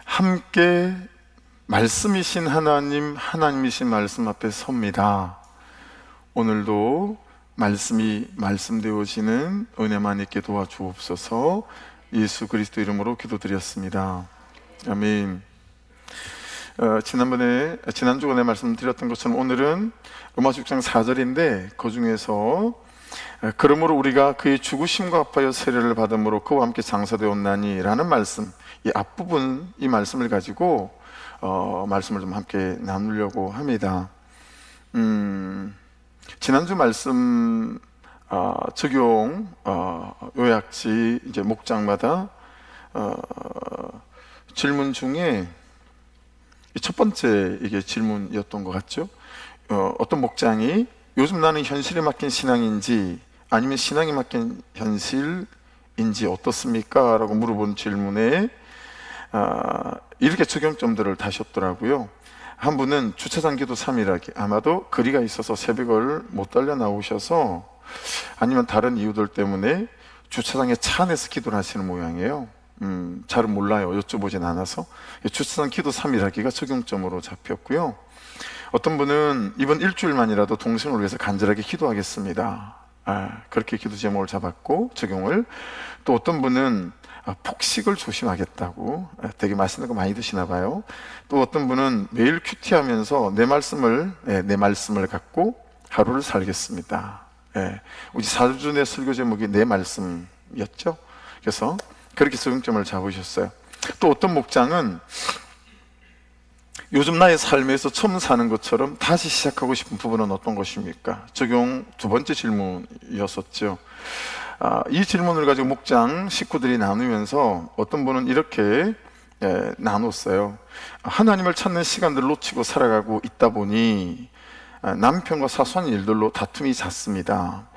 함께 말씀이신 하나님, 하나님이신 말씀 앞에 섭니다. 오늘도 말씀이 말씀되어지는 은혜만 있게 도와주옵소서. 예수 그리스도 이름으로 기도드렸습니다. 아멘. 지난주간에 말씀드렸던 것처럼 오늘은 로마 6장 4절인데 그 중에서 그러므로 우리가 그의 죽으심과 합하여 세례를 받음으로 그와 함께 장사되었나니 라는 말씀, 이 앞부분 이 말씀을 가지고 말씀을 좀 함께 나누려고 합니다. 지난주 말씀 적용 요약지 이제 목장마다 질문 중에 첫 번째 이게 질문이었던 것 같죠. 어떤 목장이 요즘 나는 현실에 맡긴 신앙인지 아니면 신앙에 맡긴 현실인지 어떻습니까? 라고 물어본 질문에 이렇게 적용점들을 다셨더라고요. 한 분은 주차장 기도 3일하기, 아마도 거리가 있어서 새벽을 못 달려 나오셔서 아니면 다른 이유들 때문에 주차장에 차 안에서 기도를 하시는 모양이에요. 잘은 몰라요. 여쭤보진 않아서. 주차장 기도 3일하기가 적용점으로 잡혔고요. 어떤 분은 이번 일주일만이라도 동생을 위해서 간절하게 기도하겠습니다, 그렇게 기도 제목을 잡았고 적용을. 또 어떤 분은 폭식을 조심하겠다고, 되게 맛있는 거 많이 드시나 봐요. 또 어떤 분은 매일 큐티하면서 내 말씀을 갖고 하루를 살겠습니다. 우리 4주내 설교 제목이 내 말씀이었죠. 그래서 그렇게 적용점을 잡으셨어요. 또 어떤 목장은 요즘 나의 삶에서 처음 사는 것처럼 다시 시작하고 싶은 부분은 어떤 것입니까? 적용 두 번째 질문이었었죠. 이 질문을 가지고 목장 식구들이 나누면서 어떤 분은 이렇게 나눴어요. 하나님을 찾는 시간들을 놓치고 살아가고 있다 보니 남편과 사소한 일들로 다툼이 잦습니다.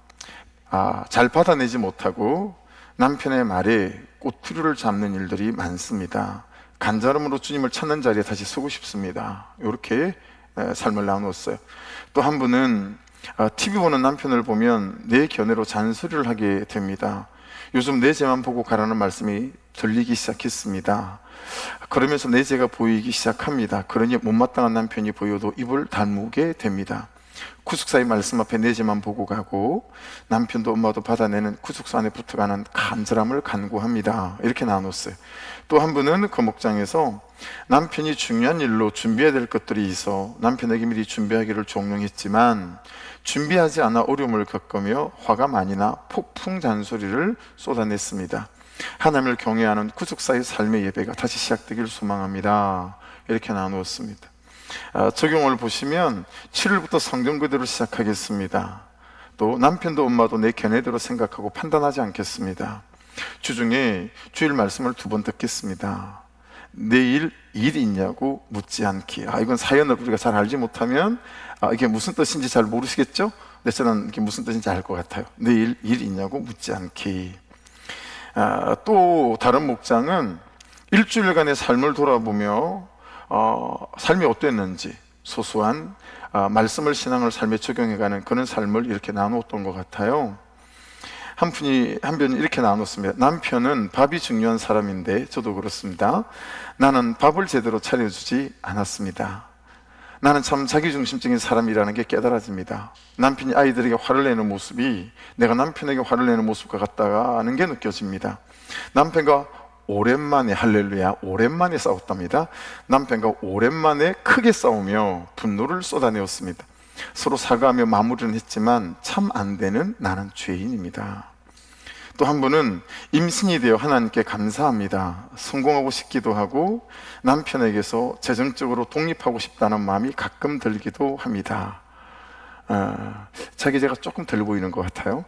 잘 받아내지 못하고 남편의 말에 꼬투리를 잡는 일들이 많습니다. 간절함으로 주님을 찾는 자리에 다시 서고 싶습니다. 이렇게 삶을 나누었어요. 또 한 분은 TV 보는 남편을 보면 내 견해로 잔소리를 하게 됩니다. 요즘 내 죄만 보고 가라는 말씀이 들리기 시작했습니다. 그러면서 내 죄가 보이기 시작합니다. 그러니 못마땅한 남편이 보여도 입을 다물게 됩니다. 구속사의 말씀 앞에 내 죄만 보고 가고 남편도 엄마도 받아내는 구속사 안에 붙어가는 간절함을 간구합니다. 이렇게 나눴어요. 또 한 분은 그 목장에서 남편이 중요한 일로 준비해야 될 것들이 있어 남편에게 미리 준비하기를 종용했지만 준비하지 않아 어려움을 겪으며 화가 많이 나 폭풍 잔소리를 쏟아냈습니다. 하나님을 경외하는 구속사의 삶의 예배가 다시 시작되길 소망합니다. 이렇게 나누었습니다. 적용을 보시면 7일부터 성경 그대로 시작하겠습니다. 또 남편도 엄마도 내 견해대로 생각하고 판단하지 않겠습니다. 주중에 주일 말씀을 2번 듣겠습니다. 내일 일 있냐고 묻지 않기. 이건 사연을 우리가 잘 알지 못하면 이게 무슨 뜻인지 잘 모르시겠죠? 근데 저는 이게 무슨 뜻인지 알 것 같아요. 내일 일 있냐고 묻지 않기. 또 다른 목장은 일주일간의 삶을 돌아보며 삶이 어땠는지 소소한 말씀을 신앙을 삶에 적용해가는 그런 삶을 이렇게 나누었던 것 같아요. 한 분이 이렇게 나눴습니다. 남편은 밥이 중요한 사람인데 저도 그렇습니다. 나는 밥을 제대로 차려주지 않았습니다. 나는 참 자기중심적인 사람이라는 게 깨달아집니다. 남편이 아이들에게 화를 내는 모습이 내가 남편에게 화를 내는 모습과 같다는 게 느껴집니다. 남편과 오랜만에, 할렐루야, 오랜만에 싸웠답니다. 남편과 오랜만에 크게 싸우며 분노를 쏟아내었습니다. 서로 사과하며 마무리는 했지만 참 안 되는 나는 죄인입니다. 또 한 분은 임신이 되어 하나님께 감사합니다. 성공하고 싶기도 하고 남편에게서 재정적으로 독립하고 싶다는 마음이 가끔 들기도 합니다. 자기 제가 조금 덜 보이는 것 같아요.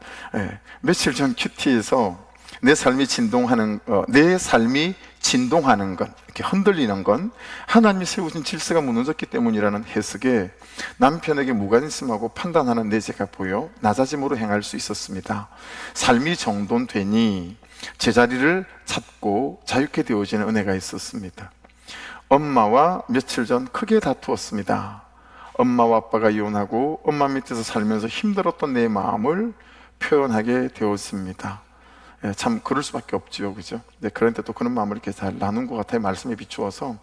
며칠 전 큐티에서 내 삶이 진동하는 건, 이렇게 흔들리는 건 하나님이 세우신 질서가 무너졌기 때문이라는 해석에 남편에게 무관심하고 판단하는 내 죄가 보여 낮아짐으로 행할 수 있었습니다. 삶이 정돈되니 제자리를 찾고 자유케 되어지는 은혜가 있었습니다. 엄마와 며칠 전 크게 다투었습니다. 엄마와 아빠가 이혼하고 엄마 밑에서 살면서 힘들었던 내 마음을 표현하게 되었습니다. 참 그럴 수밖에 없지요, 그죠? 네, 그런데 또 그런 마음을 이렇게 잘 나눈 것 같아요. 말씀에 비추어서.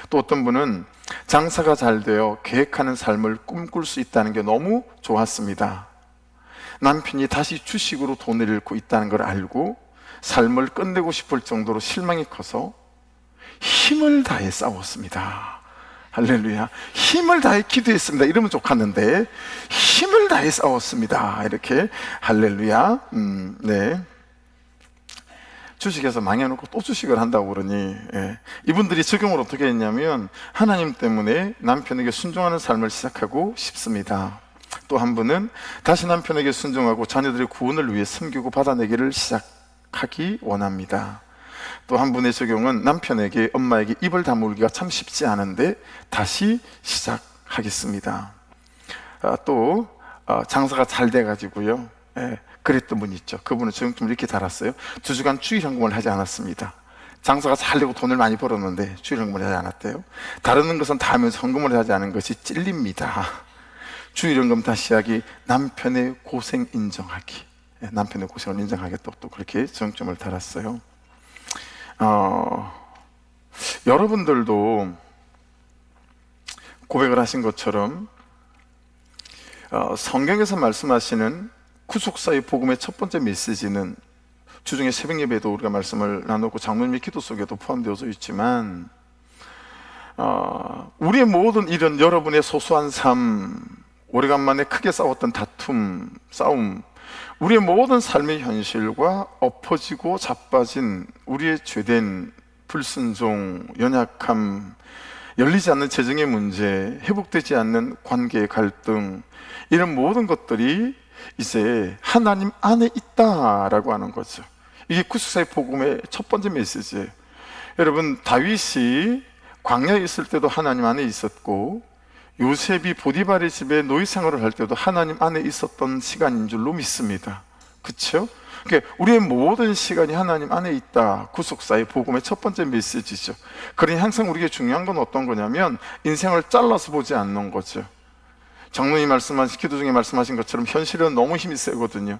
또 어떤 분은 장사가 잘 되어 계획하는 삶을 꿈꿀 수 있다는 게 너무 좋았습니다. 남편이 다시 주식으로 돈을 잃고 있다는 걸 알고 삶을 끝내고 싶을 정도로 실망이 커서 힘을 다해 싸웠습니다. 할렐루야. 힘을 다해 기도했습니다. 이러면 좋겠는데 힘을 다해 싸웠습니다. 이렇게 할렐루야. 네. 주식에서 망해놓고 또 주식을 한다고 그러니 이분들이 적용을 어떻게 했냐면 하나님 때문에 남편에게 순종하는 삶을 시작하고 싶습니다. 또 한 분은 다시 남편에게 순종하고 자녀들의 구원을 위해 섬기고 받아내기를 시작하기 원합니다. 또 한 분의 적용은 남편에게 엄마에게 입을 다물기가 참 쉽지 않은데 다시 시작하겠습니다. 또 장사가 잘 돼가지고요, 그랬던 분이 있죠. 그분은 적용점을 이렇게 달았어요. 2주간 주일헌금을 하지 않았습니다. 장사가 잘 되고 돈을 많이 벌었는데 주일헌금을 하지 않았대요. 다른 것은 다 하면서 헌금을 하지 않은 것이 찔립니다. 주일헌금 다시 하기, 남편의 고생 인정하기. 남편의 고생을 인정하겠다고 또 그렇게 적용점을 달았어요. 여러분들도 고백을 하신 것처럼 성경에서 말씀하시는 구속사의 복음의 첫 번째 메시지는 주중에 새벽 예배에도 우리가 말씀을 나누고 장로님 의 기도 속에도 포함되어져 있지만 우리의 모든 일은 여러분의 소소한 삶, 오래간만에 크게 싸웠던 다툼, 싸움, 우리의 모든 삶의 현실과 엎어지고 자빠진 우리의 죄된 불순종, 연약함, 열리지 않는 재정의 문제, 회복되지 않는 관계의 갈등, 이런 모든 것들이 이제 하나님 안에 있다라고 하는 거죠. 이게 구속사의 복음의 첫 번째 메시지예요. 여러분, 다윗이 광야에 있을 때도 하나님 안에 있었고 요셉이 보디발의 집에 노예 생활을 할 때도 하나님 안에 있었던 시간인 줄로 믿습니다. 그렇죠? 그러니까 우리의 모든 시간이 하나님 안에 있다. 구속사의 복음의 첫 번째 메시지죠. 그러니 항상 우리에게 중요한 건 어떤 거냐면 인생을 잘라서 보지 않는 거죠. 장로님 말씀하신, 기도 중에 말씀하신 것처럼 현실은 너무 힘이 세거든요.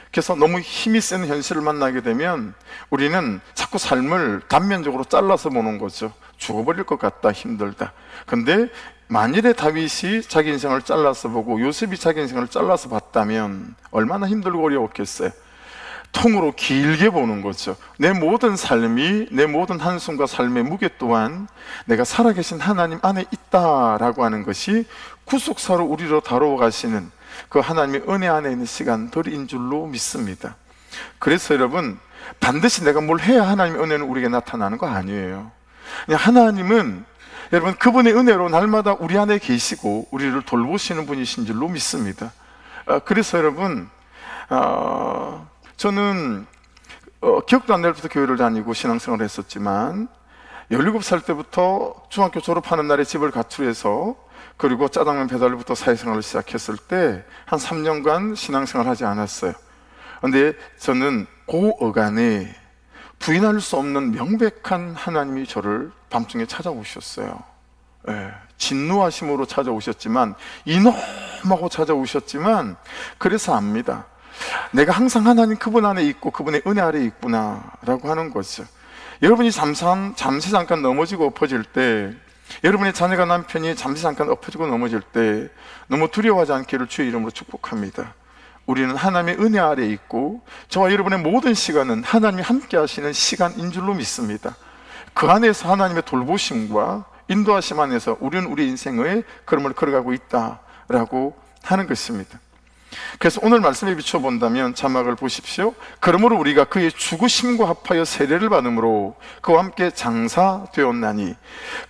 그래서 너무 힘이 센 현실을 만나게 되면 우리는 자꾸 삶을 단면적으로 잘라서 보는 거죠. 죽어버릴 것 같다, 힘들다. 근데 만일에 다윗이 자기 인생을 잘라서 보고 요셉이 자기 인생을 잘라서 봤다면 얼마나 힘들고 어려웠겠어요. 통으로 길게 보는 거죠. 내 모든 삶이, 내 모든 한숨과 삶의 무게 또한 내가 살아계신 하나님 안에 있다라고 하는 것이 구속사로 우리로 다루어 가시는 그 하나님의 은혜 안에 있는 시간들인 줄로 믿습니다. 그래서 여러분, 반드시 내가 뭘 해야 하나님의 은혜는 우리에게 나타나는 거 아니에요. 그냥 하나님은 여러분, 그분의 은혜로 날마다 우리 안에 계시고 우리를 돌보시는 분이신 줄로 믿습니다. 그래서 여러분, 저는 기억도 안 날 때부터 교회를 다니고 신앙생활을 했었지만 17살 때부터 중학교 졸업하는 날에 집을 가출해서, 그리고 짜장면 배달부터 사회생활을 시작했을 때 한 3년간 신앙생활을 하지 않았어요. 그런데 저는 그 어간에 부인할 수 없는 명백한 하나님이 저를 밤중에 찾아오셨어요. 진노하심으로 찾아오셨지만, 이놈하고 찾아오셨지만, 그래서 압니다. 내가 항상 하나님 그분 안에 있고 그분의 은혜 아래에 있구나 라고 하는 거죠. 여러분이 잠시 잠깐 넘어지고 엎어질 때, 여러분의 자녀가, 남편이 잠시 잠깐 엎어지고 넘어질 때 너무 두려워하지 않기를 주의 이름으로 축복합니다. 우리는 하나님의 은혜 아래에 있고 저와 여러분의 모든 시간은 하나님이 함께 하시는 시간인 줄로 믿습니다. 그 안에서 하나님의 돌보심과 인도하심 안에서 우리는 우리 인생의 걸음을 걸어가고 있다라고 하는 것입니다. 그래서 오늘 말씀에 비춰본다면 자막을 보십시오. 그러므로 우리가 그의 죽으심과 합하여 세례를 받음으로 그와 함께 장사되었나니,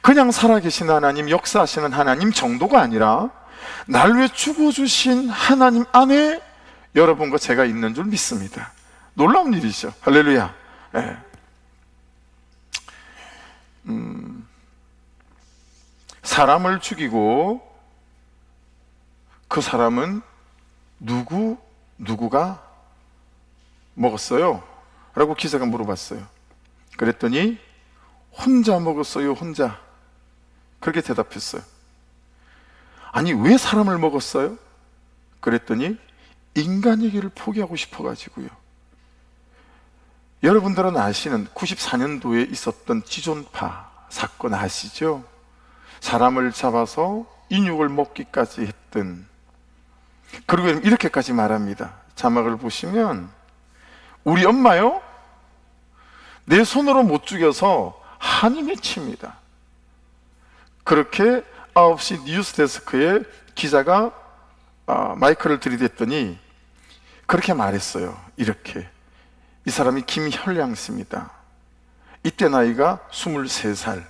그냥 살아계신 하나님, 역사하시는 하나님 정도가 아니라 날 위해 죽어주신 하나님 안에 여러분과 제가 있는 줄 믿습니다. 놀라운 일이죠. 할렐루야. 사람을 죽이고 그 사람은 누구가 먹었어요? 라고 기자가 물어봤어요. 그랬더니 혼자 먹었어요, 혼자. 그렇게 대답했어요. 아니, 왜 사람을 먹었어요? 그랬더니 인간이기를 포기하고 싶어가지고요. 여러분들은 아시는 94년도에 있었던 지존파 사건 아시죠? 사람을 잡아서 인육을 먹기까지 했던, 그리고 이렇게까지 말합니다. 자막을 보시면, 우리 엄마요? 내 손으로 못 죽여서 한이 맺힙니다. 그렇게 9시 뉴스데스크에 기자가 마이크를 들이댔더니 그렇게 말했어요. 이렇게, 이 사람이 김현량 씨입니다. 이때 나이가 23살,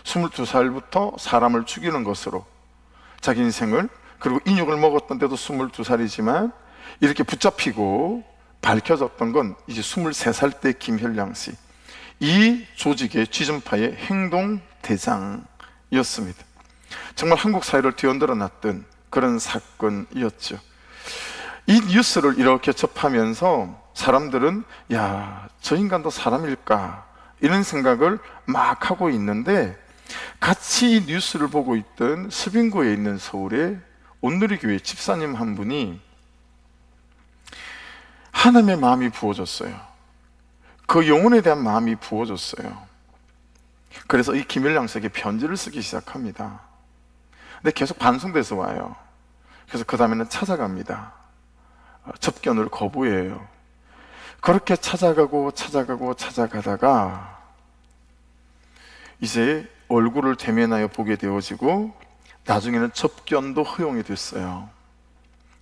22살부터 사람을 죽이는 것으로 자기 인생을, 그리고 인육을 먹었던 때도 22살이지만 이렇게 붙잡히고 밝혀졌던 건 이제 23살 때 김현량 씨, 이 조직의 지존파의 행동대장이었습니다. 정말 한국 사회를 뒤흔들어 놨던 그런 사건이었죠. 이 뉴스를 이렇게 접하면서 사람들은 야, 저 인간도 사람일까? 이런 생각을 막 하고 있는데, 같이 이 뉴스를 보고 있던 스빙구에 있는 서울의 온누리교회 집사님 한 분이 하나님의 마음이 부어졌어요. 그 영혼에 대한 마음이 부어졌어요. 그래서 이 김일량 씨에게 편지를 쓰기 시작합니다. 근데 계속 반송돼서 와요. 그래서 그 다음에는 찾아갑니다. 접견을 거부해요. 그렇게 찾아가다가 이제 얼굴을 대면하여 보게 되어지고, 나중에는 접견도 허용이 됐어요.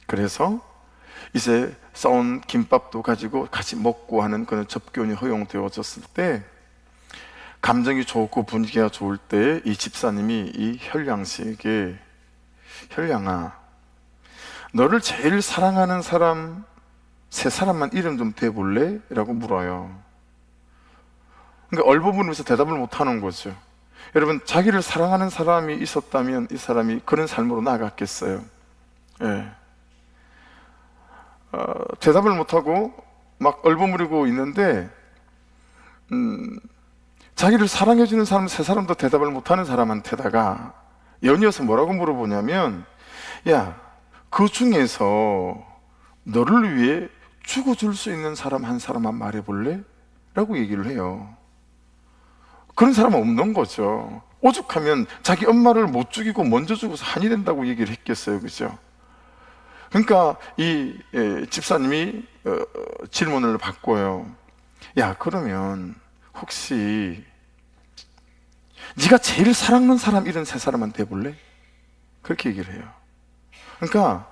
그래서 이제 싸온 김밥도 가지고 같이 먹고 하는 그런 접견이 허용되어졌을 때, 감정이 좋고 분위기가 좋을 때 이 집사님이 이 현량 씨에게, 현량아, 너를 제일 사랑하는 사람 세 사람만 이름 좀 대볼래? 라고 물어요. 그러니까 얼버무리면서 대답을 못하는 거죠. 여러분, 자기를 사랑하는 사람이 있었다면 이 사람이 그런 삶으로 나갔겠어요? 예. 대답을 못하고 막 얼버무리고 있는데, 자기를 사랑해주는 사람 세 사람도 대답을 못하는 사람한테다가 연이어서 뭐라고 물어보냐면, 야, 그 중에서 너를 위해 죽어줄 수 있는 사람 한 사람만 말해볼래? 라고 얘기를 해요. 그런 사람은 없는 거죠. 오죽하면 자기 엄마를 못 죽이고 먼저 죽어서 한이 된다고 얘기를 했겠어요, 그죠? 그러니까 이 집사님이 질문을 바꿔요. 야, 그러면 혹시 네가 제일 사랑하는 사람 이런 세 사람한테 해볼래? 그렇게 얘기를 해요. 그러니까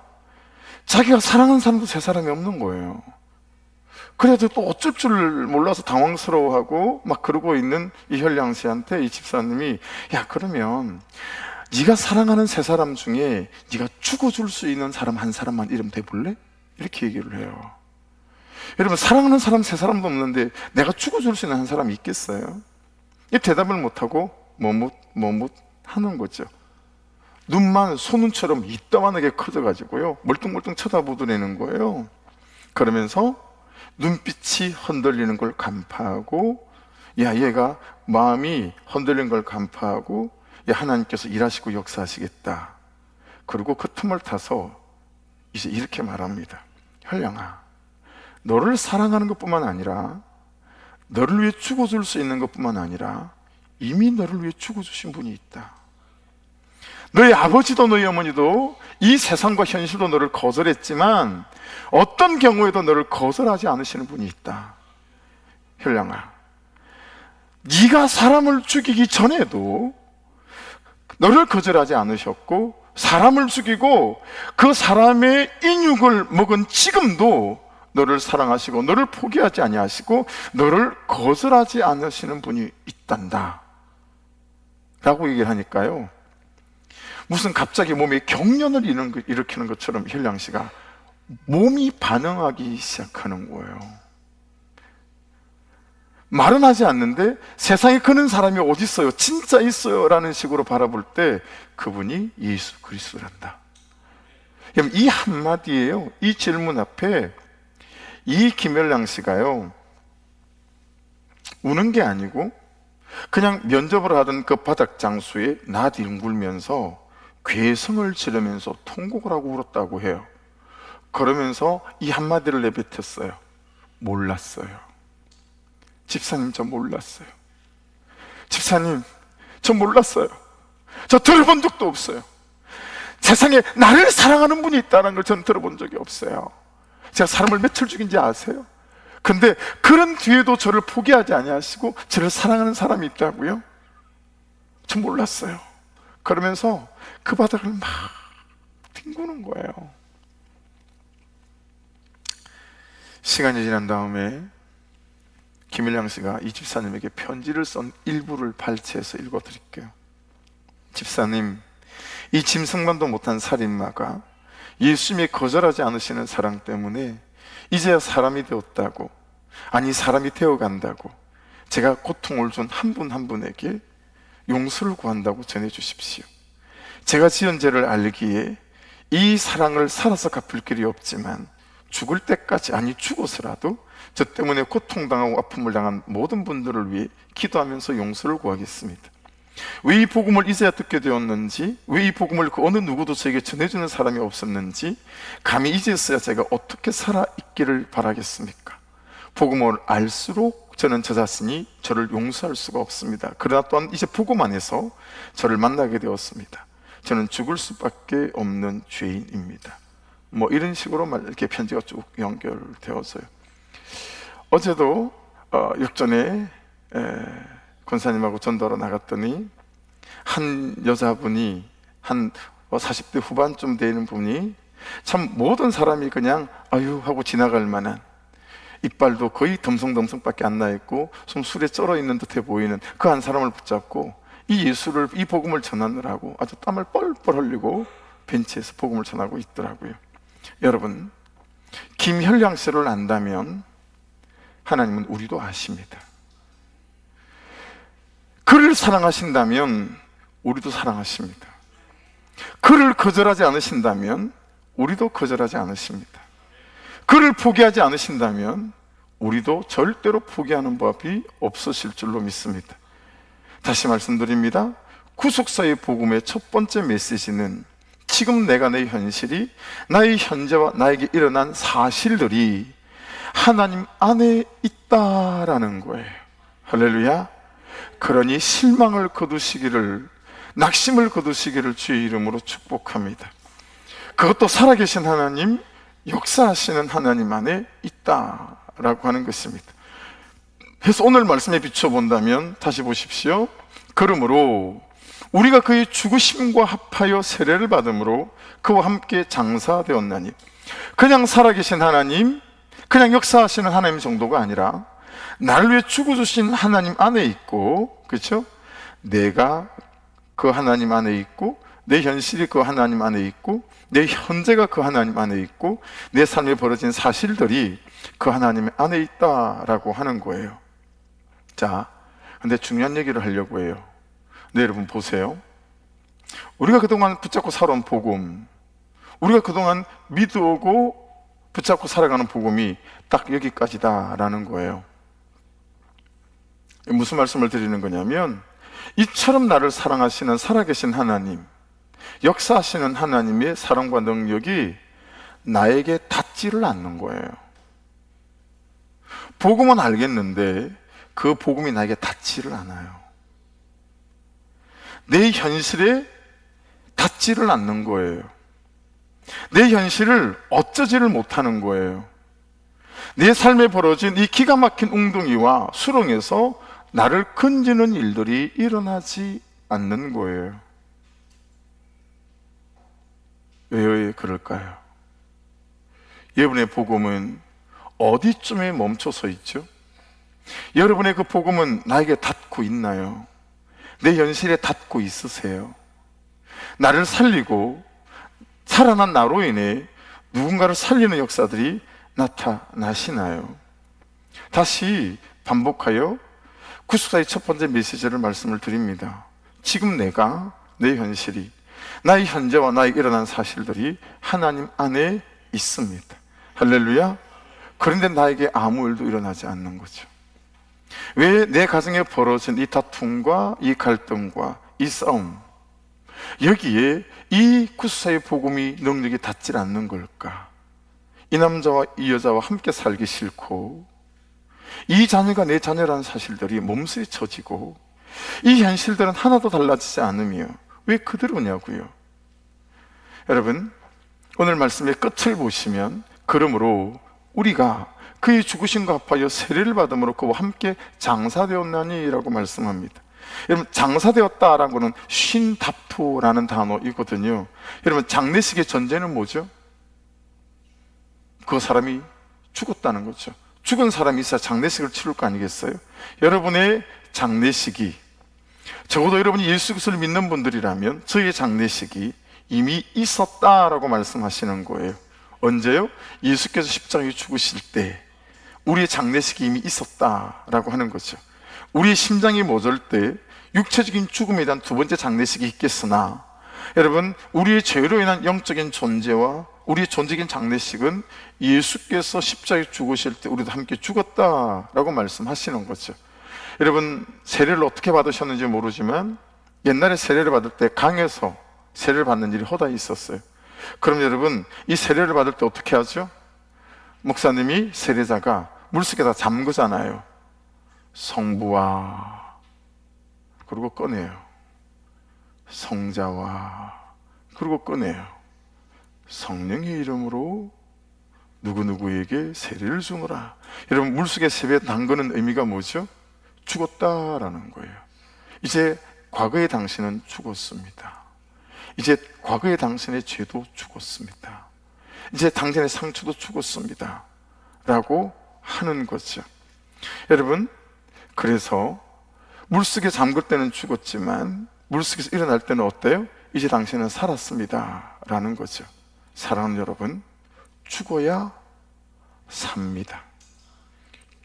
자기가 사랑하는 사람도 세 사람이 없는 거예요. 그래도 또 어쩔 줄 몰라서 당황스러워하고 막 그러고 있는 이 현량 씨한테 이 집사님이, 야, 그러면 네가 사랑하는 세 사람 중에 네가 죽어줄 수 있는 사람 한 사람만 이름 대볼래? 이렇게 얘기를 해요. 여러분, 사랑하는 사람 세 사람도 없는데 내가 죽어줄 수 있는 한 사람이 있겠어요? 이 대답을 못하고 머뭇 하는 거죠. 눈만 소눈처럼 이따만하게 커져가지고요, 멀뚱멀뚱 쳐다보더라는 거예요. 그러면서 눈빛이 흔들리는 걸 간파하고, 야, 얘가 마음이 흔들리는 걸 간파하고, 야, 하나님께서 일하시고 역사하시겠다. 그리고 그 틈을 타서 이제 이렇게 말합니다. 현량아, 너를 사랑하는 것뿐만 아니라, 너를 위해 죽어줄 수 있는 것뿐만 아니라 이미 너를 위해 죽어주신 분이 있다. 너희 아버지도 너희 어머니도 이 세상과 현실도 너를 거절했지만 어떤 경우에도 너를 거절하지 않으시는 분이 있다. 현량아, 네가 사람을 죽이기 전에도 너를 거절하지 않으셨고, 사람을 죽이고 그 사람의 인육을 먹은 지금도 너를 사랑하시고 너를 포기하지 아니하시고 너를 거절하지 않으시는 분이 있단다 라고 얘기를 하니까요, 무슨 갑자기 몸에 경련을 일으키는 것처럼 현량 씨가 몸이 반응하기 시작하는 거예요. 말은 하지 않는데 세상에 그런 사람이 어디 있어요? 진짜 있어요? 라는 식으로 바라볼 때 그분이 예수 그리스도란다. 이 한마디예요. 이 질문 앞에 이 김현량 씨가요, 우는 게 아니고 그냥 면접을 하던 그 바닥 장소에 나뒹굴면서 괴성을 지르면서 통곡을 하고 울었다고 해요. 그러면서 이 한마디를 내뱉었어요. 몰랐어요. 집사님, 저 몰랐어요. 집사님, 저 몰랐어요. 저 들어본 적도 없어요. 세상에 나를 사랑하는 분이 있다는 걸 저는 들어본 적이 없어요. 제가 사람을 며칠 죽인지 아세요? 근데 그런 뒤에도 저를 포기하지 아니하시고 저를 사랑하는 사람이 있다고요? 저 몰랐어요. 그러면서 그 바닥을 막 뒹구는 거예요. 시간이 지난 다음에 김일량 씨가 이 집사님에게 편지를 쓴 일부를 발췌해서 읽어드릴게요. 집사님, 이 짐승만도 못한 살인마가 예수님이 거절하지 않으시는 사랑 때문에 이제야 사람이 되었다고, 아니 사람이 되어간다고 제가 고통을 준 한 분 한 분에게 용서를 구한다고 전해주십시오. 제가 지은 죄를 알기에 이 사랑을 살아서 갚을 길이 없지만 죽을 때까지, 아니 죽어서라도 저 때문에 고통당하고 아픔을 당한 모든 분들을 위해 기도하면서 용서를 구하겠습니다. 왜 이 복음을 이제야 듣게 되었는지, 왜 이 복음을 그 어느 누구도 저에게 전해주는 사람이 없었는지, 감히 이제서야 제가 어떻게 살아있기를 바라겠습니까? 복음을 알수록 저는 저 자신이 저를 용서할 수가 없습니다. 그러나 또한 이제 복음 안에서 저를 만나게 되었습니다. 저는 죽을 수밖에 없는 죄인입니다. 뭐 이런 식으로 이렇게 편지가 쭉 연결되어서요. 어제도 역전에 권사님하고 전도하러 나갔더니 한 여자분이, 한 40대 후반쯤 되는 분이, 참 모든 사람이 그냥 아유 하고 지나갈 만한, 이빨도 거의 덤성덤성밖에 안 나 있고 좀 술에 쩔어 있는 듯해 보이는 그 한 사람을 붙잡고 이 예수를, 이 복음을 전하느라고 아주 땀을 뻘뻘 흘리고 벤치에서 복음을 전하고 있더라고요. 여러분, 김현량 씨를 안다면 하나님은 우리도 아십니다. 그를 사랑하신다면 우리도 사랑하십니다. 그를 거절하지 않으신다면 우리도 거절하지 않으십니다. 그를 포기하지 않으신다면 우리도 절대로 포기하는 법이 없으실 줄로 믿습니다. 다시 말씀드립니다. 구속사의 복음의 첫 번째 메시지는 지금 내가 내 현실이, 나의 현재와 나에게 일어난 사실들이 하나님 안에 있다라는 거예요. 할렐루야. 그러니 실망을 거두시기를, 낙심을 거두시기를 주의 이름으로 축복합니다. 그것도 살아계신 하나님, 역사하시는 하나님 안에 있다라고 하는 것입니다. 그래서 오늘 말씀에 비춰본다면 다시 보십시오. 그러므로 우리가 그의 죽으심과 합하여 세례를 받음으로 그와 함께 장사되었나니, 그냥 살아계신 하나님, 그냥 역사하시는 하나님 정도가 아니라 나를 위해 죽어주신 하나님 안에 있고, 그렇죠? 내가 그 하나님 안에 있고, 내 현실이 그 하나님 안에 있고, 내 현재가 그 하나님 안에 있고, 내 삶에 벌어진 사실들이 그 하나님 안에 있다라고 하는 거예요. 자, 근데 중요한 얘기를 하려고 해요. 네, 여러분 보세요. 우리가 그동안 붙잡고 살아온 복음, 우리가 그동안 믿어오고 붙잡고 살아가는 복음이 딱 여기까지다라는 거예요. 무슨 말씀을 드리는 거냐면, 이처럼 나를 사랑하시는 살아계신 하나님, 역사하시는 하나님의 사랑과 능력이 나에게 닿지를 않는 거예요. 복음은 알겠는데 그 복음이 나에게 닿지를 않아요. 내 현실에 닿지를 않는 거예요. 내 현실을 어쩌지를 못하는 거예요. 내 삶에 벌어진 이 기가 막힌 웅덩이와 수렁에서 나를 건지는 일들이 일어나지 않는 거예요. 왜 그럴까요? 여러분의 복음은 어디쯤에 멈춰서 있죠? 여러분의 그 복음은 나에게 닿고 있나요? 내 현실에 닿고 있으세요? 나를 살리고 살아난 나로 인해 누군가를 살리는 역사들이 나타나시나요? 다시 반복하여 구속사의 첫 번째 메시지를 말씀을 드립니다. 지금 내가, 내 현실이, 나의 현재와 나의 일어난 사실들이 하나님 안에 있습니다. 할렐루야. 그런데 나에게 아무 일도 일어나지 않는 거죠. 왜 내 가정에 벌어진 이 다툼과 이 갈등과 이 싸움, 여기에 이 구속사의 복음이 능력이 닿지 않는 걸까? 이 남자와 이 여자와 함께 살기 싫고, 이 자녀가 내 자녀라는 사실들이 몸소리 쳐지고 이 현실들은 하나도 달라지지 않으며 왜 그대로냐고요. 여러분, 오늘 말씀의 끝을 보시면 그러므로 우리가 그의 죽으심과 합하여 세례를 받음으로 그와 함께 장사되었나니 라고 말씀합니다. 여러분, 장사되었다라는 것은 쉰다프라는 단어이거든요. 여러분, 장례식의 전제는 뭐죠? 그 사람이 죽었다는 거죠. 죽은 사람이 있어야 장례식을 치를 거 아니겠어요? 여러분의 장례식이, 적어도 여러분이 예수 그리스도를 믿는 분들이라면 저희의 장례식이 이미 있었다라고 말씀하시는 거예요. 언제요? 예수께서 십자가에 죽으실 때 우리의 장례식이 이미 있었다라고 하는 거죠. 우리의 심장이 멎을 때 육체적인 죽음에 대한 두 번째 장례식이 있겠으나, 여러분, 우리의 죄로 인한 영적인 존재와 우리의 존재적인 장례식은 예수께서 십자가에 죽으실 때 우리도 함께 죽었다라고 말씀하시는 거죠. 여러분, 세례를 어떻게 받으셨는지 모르지만 옛날에 세례를 받을 때 강에서 세례를 받는 일이 허다히 있었어요. 그럼 여러분, 이 세례를 받을 때 어떻게 하죠? 목사님이 세례자가 물속에다 잠그잖아요. 성부와, 그리고 꺼내요. 성자와, 그리고 꺼내요. 성령의 이름으로 누구누구에게 세례를 주노라. 여러분, 물속에 세례 담그는 의미가 뭐죠? 죽었다라는 거예요. 이제 과거의 당신은 죽었습니다. 이제 과거의 당신의 죄도 죽었습니다. 이제 당신의 상처도 죽었습니다 라고 하는 거죠. 여러분, 그래서 물속에 잠글 때는 죽었지만 물속에서 일어날 때는 어때요? 이제 당신은 살았습니다 라는 거죠. 사랑하는 여러분, 죽어야 삽니다.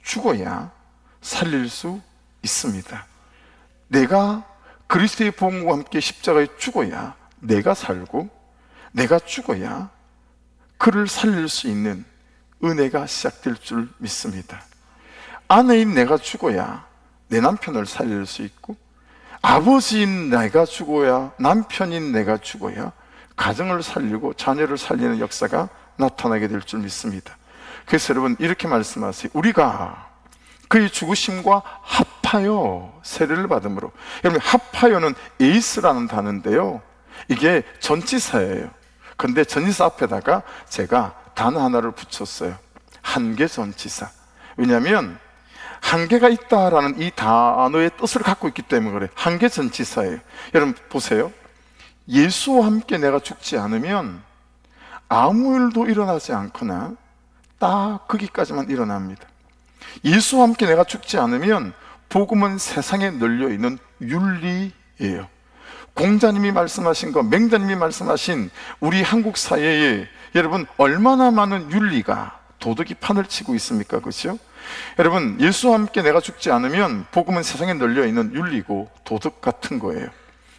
죽어야 살릴 수 있습니다. 내가 그리스도의 복음과 함께 십자가에 죽어야 내가 살고, 내가 죽어야 그를 살릴 수 있는 은혜가 시작될 줄 믿습니다. 아내인 내가 죽어야 내 남편을 살릴 수 있고, 아버지인 내가 죽어야, 남편인 내가 죽어야 가정을 살리고 자녀를 살리는 역사가 나타나게 될 줄 믿습니다. 그래서 여러분, 이렇게 말씀하세요. 우리가 그의 죽으심과 합하여 세례를 받음으로. 여러분, 합하여는 에이스라는 단어인데요, 이게 전치사예요. 근데 전치사 앞에다가 제가 단어 하나를 붙였어요. 한계 전치사. 왜냐하면 한계가 있다라는 이 단어의 뜻을 갖고 있기 때문에 그래요. 한계 전치사예요. 여러분 보세요. 예수와 함께 내가 죽지 않으면 아무 일도 일어나지 않거나 딱 거기까지만 일어납니다. 예수와 함께 내가 죽지 않으면 복음은 세상에 널려있는 윤리예요. 공자님이 말씀하신 것, 맹자님이 말씀하신 우리 한국 사회에 여러분 얼마나 많은 윤리가, 도덕이 판을 치고 있습니까? 그렇죠? 여러분, 예수와 함께 내가 죽지 않으면 복음은 세상에 널려있는 윤리고 도덕 같은 거예요.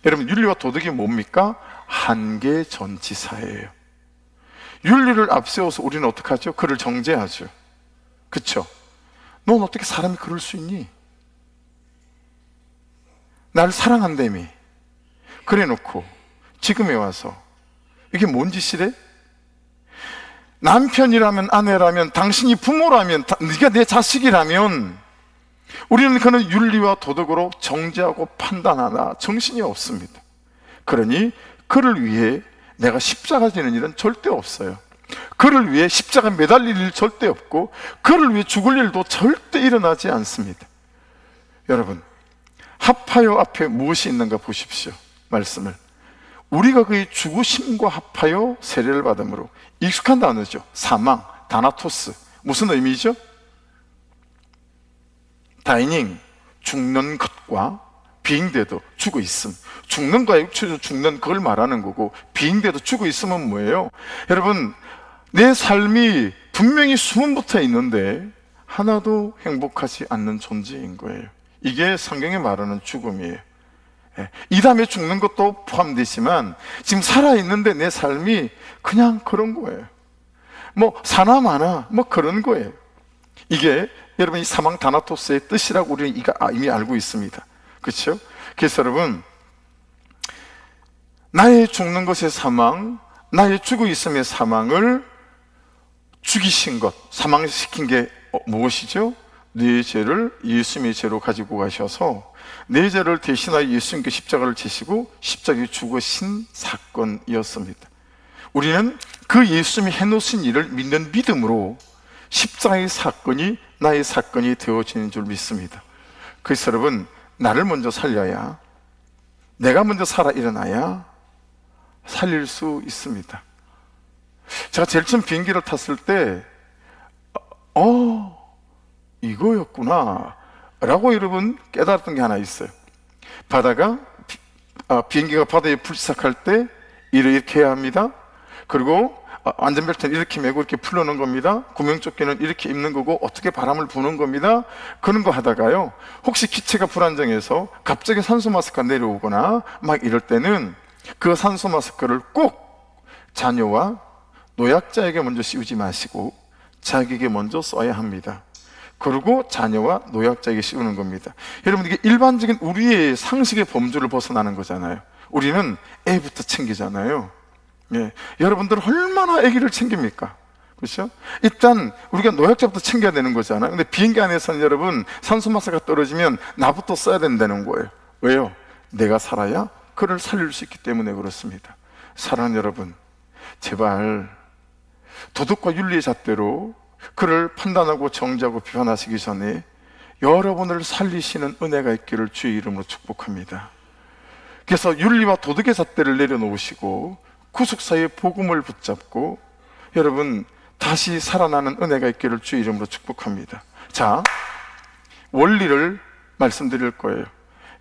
여러분, 윤리와 도덕이 뭡니까? 한계 전치사예요. 윤리를 앞세워서 우리는 어떻게 하죠? 그를 정죄하죠. 그렇죠? 넌 어떻게 사람이 그럴 수 있니? 나를 사랑한다며. 그래 놓고 지금에 와서 이게 뭔 짓이래? 남편이라면, 아내라면, 당신이 부모라면, 네가 내 자식이라면 우리는 그는 윤리와 도덕으로 정죄하고 판단하나 정신이 없습니다. 그러니 그를 위해 내가 십자가 지는 일은 절대 없어요. 그를 위해 십자가 매달릴 일 절대 없고, 그를 위해 죽을 일도 절대 일어나지 않습니다. 여러분, 합하여 앞에 무엇이 있는가 보십시오. 말씀을. 우리가 그의 죽으심과 합하여 세례를 받음으로. 익숙한 단어죠. 사망, 다나토스. 무슨 의미죠? 다이닝, 죽는 것과 비잉대도 죽어 있음. 죽는 거야, 육체적으로 죽는 그걸 말하는 거고, 비잉대도 죽어 있으면 뭐예요? 여러분, 내 삶이 분명히 숨은 붙어 있는데 하나도 행복하지 않는 존재인 거예요. 이게 성경이 말하는 죽음이에요. 이 다음에 죽는 것도 포함되지만 지금 살아있는데 내 삶이 그냥 그런 거예요. 뭐 사나 마나 뭐 그런 거예요. 이게 여러분 이 사망 다나토스의 뜻이라고 우리는 이미 알고 있습니다. 그렇죠? 그래서 여러분, 나의 죽는 것의 사망, 나의 죽어 있음의 사망을 죽이신 것, 사망시킨 게 무엇이죠? 내 죄를 예수님의 죄로 가지고 가셔서 내 죄를 대신하여 예수님께 십자가를 지시고 십자가에 죽으신 사건이었습니다. 우리는 그 예수님이 해놓으신 일을 믿는 믿음으로 십자가의 사건이 나의 사건이 되어지는 줄 믿습니다. 그래서 여러분, 나를 먼저 살려야, 내가 먼저 살아 일어나야 살릴 수 있습니다. 제가 제일 처음 비행기를 탔을 때 이거였구나 라고 여러분 깨달았던 게 하나 있어요. 비행기가 바다에 불시착할 때 이렇게 해야 합니다. 그리고 안전벨트는 이렇게 메고 이렇게 풀어놓은 겁니다. 구명조끼는 이렇게 입는 거고 어떻게 바람을 부는 겁니다. 그런 거 하다가요, 혹시 기체가 불안정해서 갑자기 산소 마스크가 내려오거나 막 이럴 때는 그 산소 마스크를 꼭 자녀와 노약자에게 먼저 씌우지 마시고 자기에게 먼저 써야 합니다. 그리고 자녀와 노약자에게 씌우는 겁니다. 여러분, 이게 일반적인 우리의 상식의 범주를 벗어나는 거잖아요. 우리는 애부터 챙기잖아요. 예. 여러분들은 얼마나 아기를 챙깁니까? 그렇죠? 일단 우리가 노약자부터 챙겨야 되는 거잖아요. 근데 비행기 안에서는 여러분, 산소 마스크가 떨어지면 나부터 써야 된다는 거예요. 왜요? 내가 살아야 그를 살릴 수 있기 때문에 그렇습니다. 사랑하는 여러분, 제발 도덕과 윤리의 잣대로 그를 판단하고 정죄하고 비판하시기 전에 여러분을 살리시는 은혜가 있기를 주의 이름으로 축복합니다. 그래서 윤리와 도덕의 잣대를 내려놓으시고 구속사의 복음을 붙잡고 여러분 다시 살아나는 은혜가 있기를 주의 이름으로 축복합니다. 자, 원리를 말씀드릴 거예요.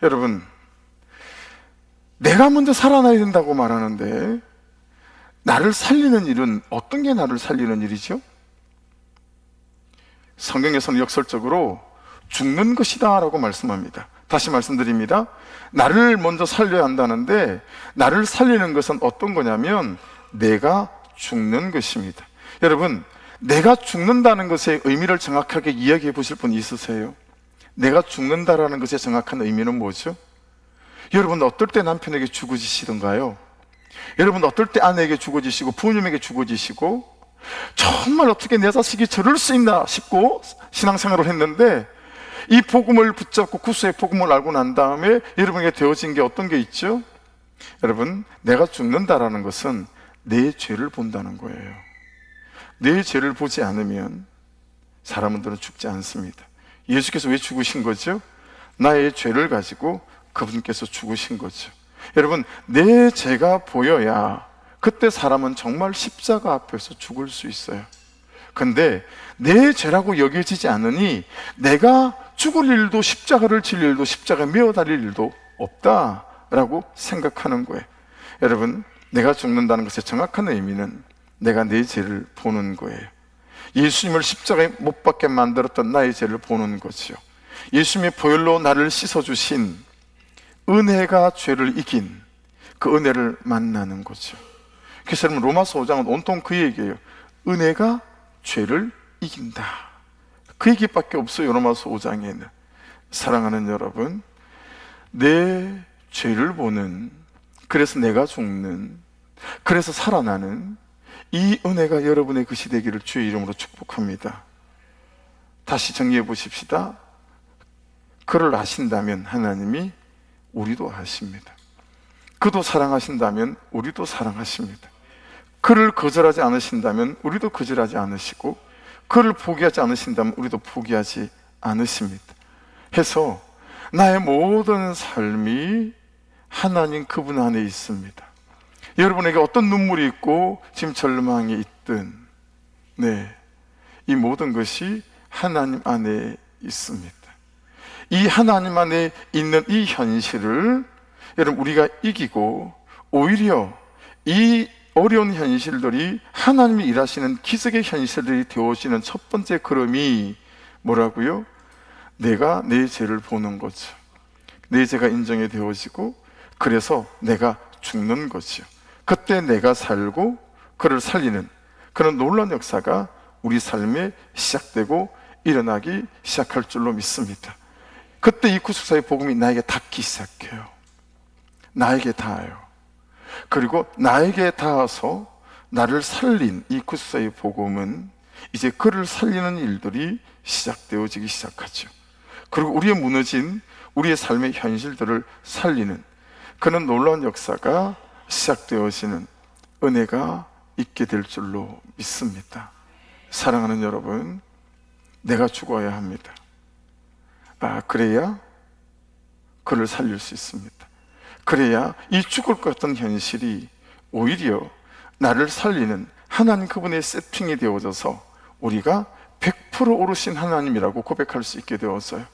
여러분, 내가 먼저 살아나야 된다고 말하는데 나를 살리는 일은 어떤 게 나를 살리는 일이죠? 성경에서는 역설적으로 죽는 것이다 라고 말씀합니다. 다시 말씀드립니다. 나를 먼저 살려야 한다는데 나를 살리는 것은 어떤 거냐면 내가 죽는 것입니다. 여러분, 내가 죽는다는 것의 의미를 정확하게 이야기해 보실 분 있으세요? 내가 죽는다라는 것의 정확한 의미는 뭐죠? 여러분, 어떨 때 남편에게 죽어지시던가요? 여러분, 어떨 때 아내에게 죽어지시고 부모님에게 죽어지시고 정말 어떻게 내 자식이 저럴 수 있나 싶고 신앙생활을 했는데 이 복음을 붙잡고 구수의 복음을 알고 난 다음에 여러분에게 되어진 게 어떤 게 있죠? 여러분, 내가 죽는다라는 것은 내 죄를 본다는 거예요. 내 죄를 보지 않으면 사람들은 죽지 않습니다. 예수께서 왜 죽으신 거죠? 나의 죄를 가지고 그분께서 죽으신 거죠. 여러분, 내 죄가 보여야 그때 사람은 정말 십자가 앞에서 죽을 수 있어요. 근데 내 죄라고 여겨지지 않으니 내가 죽을 일도 십자가를 질 일도 십자가에 메어 달릴 일도 없다라고 생각하는 거예요. 여러분, 내가 죽는다는 것의 정확한 의미는 내가 내 죄를 보는 거예요. 예수님을 십자가에 못 박게 만들었던 나의 죄를 보는 거죠. 예수님의 보혈로 나를 씻어주신 은혜가 죄를 이긴 그 은혜를 만나는 거죠. 그래서 여러분, 로마서 5장은 온통 그 얘기예요. 은혜가 죄를 이긴다. 그 얘기밖에 없어요. 로마서 5장에는. 사랑하는 여러분, 내 죄를 보는, 그래서 내가 죽는, 그래서 살아나는 이 은혜가 여러분의 것이 되기를 주의 이름으로 축복합니다. 다시 정리해 보십시다. 그를 아신다면 하나님이 우리도 아십니다. 그도 사랑하신다면 우리도 사랑하십니다. 그를 거절하지 않으신다면 우리도 거절하지 않으시고 그를 포기하지 않으신다면 우리도 포기하지 않으십니다. 해서 나의 모든 삶이 하나님 그분 안에 있습니다. 여러분에게 어떤 눈물이 있고 지금 절망이 있든 이 모든 것이 하나님 안에 있습니다. 이 하나님 안에 있는 이 현실을 여러분 우리가 이기고 오히려 이 어려운 현실들이 하나님이 일하시는 기적의 현실들이 되어지는 첫 번째 걸음이 뭐라고요? 내가 내 죄를 보는 거죠. 내 죄가 인정이 되어지고 그래서 내가 죽는 거죠. 그때 내가 살고 그를 살리는 그런 놀라운 역사가 우리 삶에 시작되고 일어나기 시작할 줄로 믿습니다. 그때 이 구속사의 복음이 나에게 닿기 시작해요. 나에게 닿아요. 그리고 나에게 닿아서 나를 살린 이 구속사의 복음은 이제 그를 살리는 일들이 시작되어지기 시작하죠. 그리고 우리의 무너진 우리의 삶의 현실들을 살리는 그런 놀라운 역사가 시작되어지는 은혜가 있게 될 줄로 믿습니다. 사랑하는 여러분, 내가 죽어야 합니다. 그래야 그를 살릴 수 있습니다. 그래야 이 죽을 것 같은 현실이 오히려 나를 살리는 하나님 그분의 세팅이 되어져서 우리가 100% 오르신 하나님이라고 고백할 수 있게 되었어요.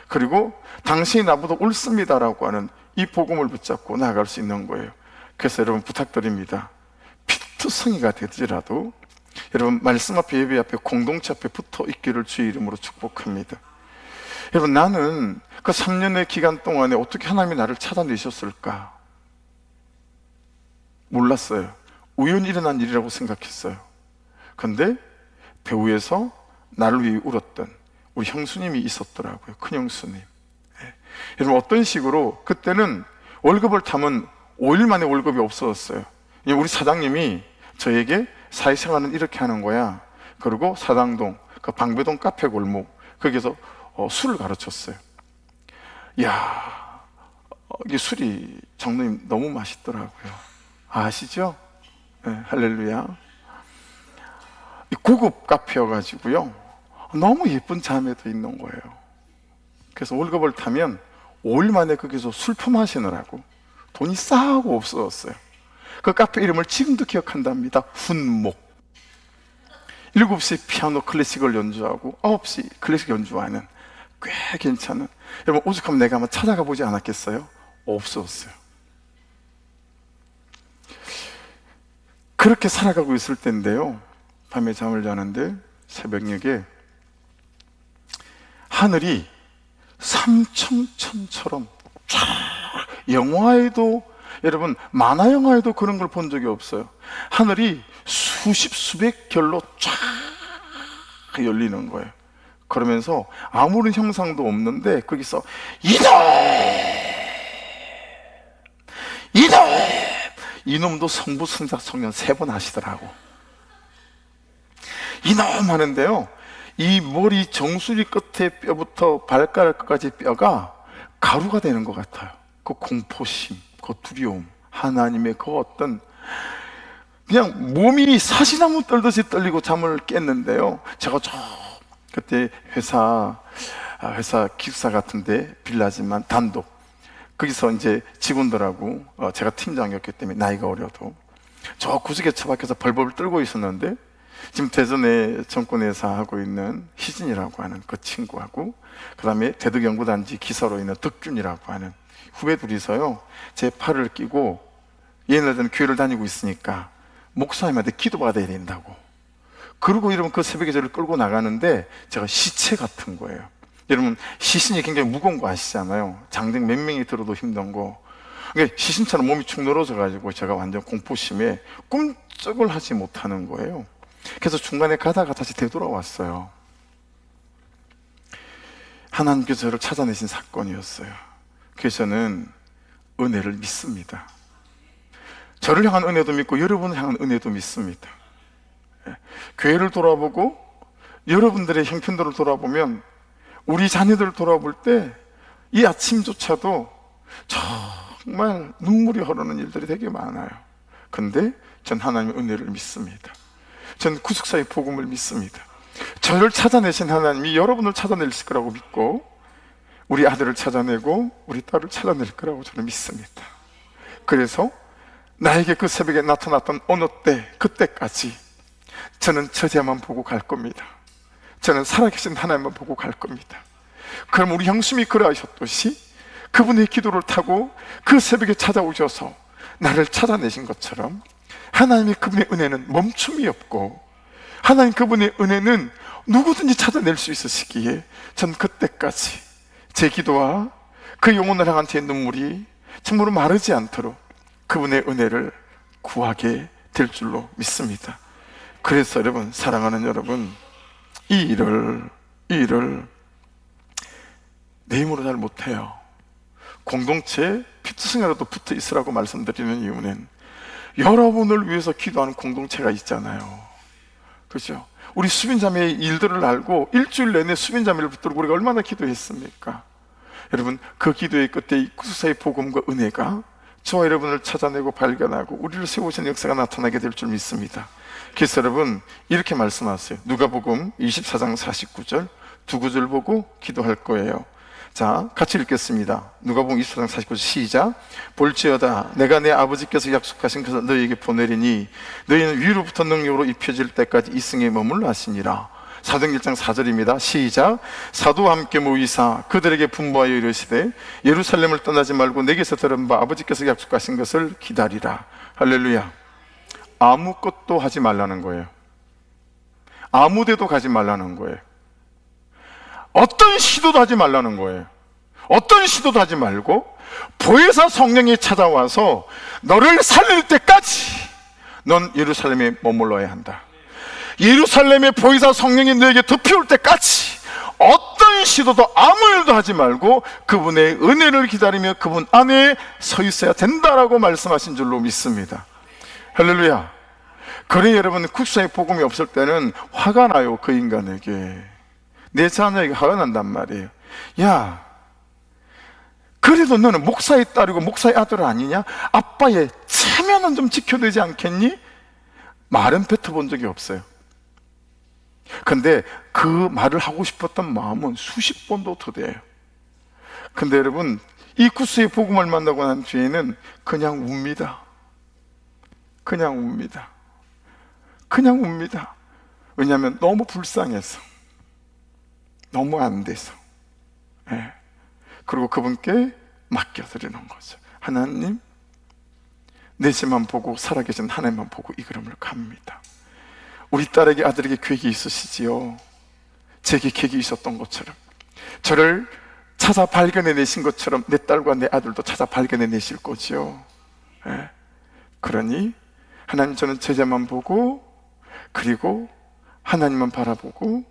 그리고 당신이 나보다 옳습니다라고 하는 이 복음을 붙잡고 나아갈 수 있는 거예요. 그래서 여러분 부탁드립니다. 피투성이가 되더라도 여러분 말씀 앞에, 예배 앞에, 공동체 앞에 붙어 있기를 주의 이름으로 축복합니다. 여러분, 나는 그 3년의 기간 동안에 어떻게 하나님이 나를 찾아내셨을까? 몰랐어요. 우연히 일어난 일이라고 생각했어요. 근데 배후에서 나를 위해 울었던 우리 형수님이 있었더라고요. 큰 형수님. 네. 여러분, 어떤 식으로 그때는 월급을 타면 5일 만에 월급이 없어졌어요. 우리 사장님이 저에게 사회생활은 이렇게 하는 거야. 그리고 사당동, 그 방배동 카페 골목, 거기서 술을 가르쳤어요. 이야, 이게 술이 장로님 너무 맛있더라고요. 아시죠? 네, 할렐루야. 고급 카페여가지고요, 너무 예쁜 자매도 있는 거예요. 그래서 월급을 타면 5일 만에 거기서 술품 하시느라고 돈이 싸고 없어졌어요. 그 카페 이름을 지금도 기억한답니다. 훈목. 7시에 피아노 클래식을 연주하고 9시 클래식 연주하는 꽤 괜찮은, 여러분 오죽하면 내가 한번 찾아가 보지 않았겠어요? 없었어요. 그렇게 살아가고 있을 때인데요, 밤에 잠을 자는데 새벽녘에 하늘이 삼청천처럼 쫙, 영화에도, 여러분 만화 영화에도 그런 걸 본 적이 없어요. 하늘이 수십 수백 결로 쫙 열리는 거예요. 그러면서 아무런 형상도 없는데 거기서 이놈도 성부 성자 성년 3번 하시더라고. 이놈 하는데요, 이 머리 정수리 끝에 뼈부터 발가락 끝까지 뼈가 가루가 되는 것 같아요. 그 공포심, 그 두려움, 하나님의 그 어떤, 그냥 몸이 사시나무 떨듯이 떨리고 잠을 깼는데요, 제가 그때 회사 기숙사 같은데 빌라지만 단독, 거기서 이제 직원들하고, 제가 팀장이었기 때문에 나이가 어려도 저 구석에 처박혀서 벌벌 떨고 있었는데, 지금 대전에 정권회사 하고 있는 희진이라고 하는 그 친구하고, 그 다음에 대덕연구단지 기사로 있는 덕준이라고 하는 후배 둘이서요, 제 팔을 끼고, 얘네들은 교회를 다니고 있으니까 목사님한테 기도받아야 된다고. 그러고 이러면 그 새벽에 저를 끌고 나가는데 제가 시체 같은 거예요. 여러분, 시신이 굉장히 무거운 거 아시잖아요. 장등 몇 명이 들어도 힘든 거. 그러니까 시신처럼 몸이 축 늘어져 가지고 제가 완전 공포심에 꿈쩍을 하지 못하는 거예요. 그래서 중간에 가다가 다시 되돌아왔어요. 하나님께서 저를 찾아내신 사건이었어요. 그래서 저는 은혜를 믿습니다. 저를 향한 은혜도 믿고 여러분을 향한 은혜도 믿습니다. 교회를 돌아보고 여러분들의 형편들을 돌아보면, 우리 자녀들을 돌아볼 때 이 아침조차도 정말 눈물이 흐르는 일들이 되게 많아요. 근데 전 하나님의 은혜를 믿습니다. 전 구속사의 복음을 믿습니다. 저를 찾아내신 하나님이 여러분을 찾아낼 거라고 믿고, 우리 아들을 찾아내고 우리 딸을 찾아낼 거라고 저는 믿습니다. 그래서 나에게 그 새벽에 나타났던 어느 때, 그때까지 저는 저자만 보고 갈 겁니다. 저는 살아계신 하나님만 보고 갈 겁니다. 그럼 우리 형수님이 그러하셨듯이 그분의 기도를 타고 그 새벽에 찾아오셔서 나를 찾아내신 것처럼, 하나님의 그분의 은혜는 멈춤이 없고, 하나님 그분의 은혜는 누구든지 찾아낼 수 있으시기에, 전 그때까지 제 기도와 그 영혼을 향한 제 눈물이 정말로 마르지 않도록 그분의 은혜를 구하게 될 줄로 믿습니다. 그래서 여러분, 사랑하는 여러분, 이 일을 내 힘으로 잘 못해요. 공동체에 피투성이라도 붙어 있으라고 말씀드리는 이유는, 여러분을 위해서 기도하는 공동체가 있잖아요. 그렇죠? 우리 수빈자매의 일들을 알고 일주일 내내 수빈자매를 붙들고 우리가 얼마나 기도했습니까? 여러분, 그 기도의 끝에 이 구속사의 복음과 은혜가 저와 여러분을 찾아내고 발견하고 우리를 세우시는 역사가 나타나게 될 줄 믿습니다. 그래서 여러분, 이렇게 말씀하세요. 누가복음 24장 49절 두 구절 보고 기도할 거예요. 자, 같이 읽겠습니다. 누가복음 24장 49절 시작. 볼지어다 내가 내 아버지께서 약속하신 것을 너희에게 보내리니 너희는 위로부터 능력으로 입혀질 때까지 이 승에 머물러 하시니라. 사도행 1장 4절입니다. 시작. 사도와 함께 모이사 그들에게 분부하여 이르시되 예루살렘을 떠나지 말고 내게서 들은 바 아버지께서 약속하신 것을 기다리라. 할렐루야. 아무것도 하지 말라는 거예요. 아무 데도 가지 말라는 거예요. 어떤 시도도 하지 말라는 거예요. 어떤 시도도 하지 말고 보혜사 성령이 찾아와서 너를 살릴 때까지 넌 예루살렘에 머물러야 한다. 예루살렘의 보혜사 성령이 너에게 덮여올 때까지 어떤 시도도 아무 일도 하지 말고 그분의 은혜를 기다리며 그분 안에 서 있어야 된다라고 말씀하신 줄로 믿습니다. 할렐루야. 그래 여러분, 국사의 복음이 없을 때는 화가 나요. 그 인간에게, 내 자녀에게 화가 난단 말이에요. 야, 그래도 너는 목사의 딸이고 목사의 아들 아니냐? 아빠의 체면은 좀 지켜야 되지 않겠니? 말은 뱉어본 적이 없어요. 근데 그 말을 하고 싶었던 마음은 수십 번도 더 돼요. 근데 여러분, 이 구스의 복음을 만나고 난 뒤에는 그냥 웁니다. 그냥 웁니다. 그냥 웁니다. 왜냐하면 너무 불쌍해서, 너무 안 돼서. 예. 그리고 그분께 맡겨드리는 거죠. 하나님, 내 집만 보고 살아계신 하나님만 보고 이 걸음을 갑니다. 우리 딸에게 아들에게 계획이 있으시지요. 제게 계획이 있었던 것처럼, 저를 찾아 발견해내신 것처럼 내 딸과 내 아들도 찾아 발견해내실 거지요. 예. 그러니 하나님, 저는 제자만 보고 그리고 하나님만 바라보고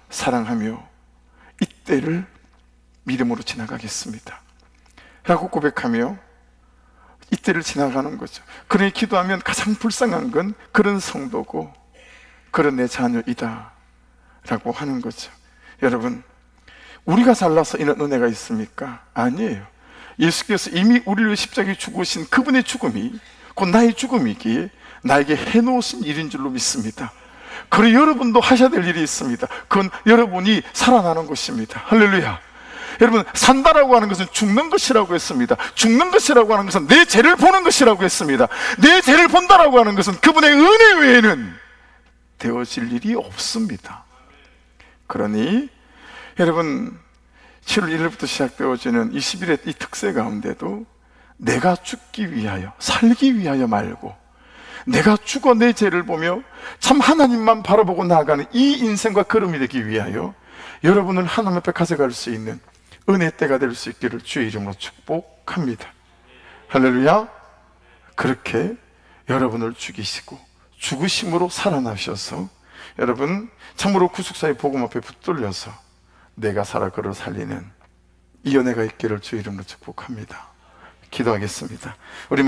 사랑하며 이때를 믿음으로 지나가겠습니다 라고 고백하며 이때를 지나가는 거죠. 그러니 기도하면 가장 불쌍한 건 그런 성도고 그런 내 자녀이다 라고 하는 거죠. 여러분, 우리가 잘나서 이런 은혜가 있습니까? 아니에요. 예수께서 이미 우리를 십자가에 죽으신 그분의 죽음이 곧 나의 죽음이기에 나에게 해놓으신 일인 줄로 믿습니다. 그리고 여러분도 하셔야 될 일이 있습니다. 그건 여러분이 살아나는 것입니다. 할렐루야. 여러분, 산다라고 하는 것은 죽는 것이라고 했습니다. 죽는 것이라고 하는 것은 내 죄를 보는 것이라고 했습니다. 내 죄를 본다라고 하는 것은 그분의 은혜 외에는 되어질 일이 없습니다. 그러니 여러분, 7월 1일부터 시작되어지는 20일의 이 특세 가운데도 내가 죽기 위하여, 살기 위하여 말고 내가 죽어 내 죄를 보며 참 하나님만 바라보고 나아가는 이 인생과 걸음이 되기 위하여 여러분을 하나님 앞에 가져갈 수 있는 은혜 때가 될 수 있기를 주의 이름으로 축복합니다. 할렐루야. 그렇게 여러분을 죽이시고 죽으심으로 살아나셔서 여러분 참으로 구속사의 복음 앞에 붙들려서 내가 살아 그를 살리는 이 은혜가 있기를 주의 이름으로 축복합니다. 기도하겠습니다. 우리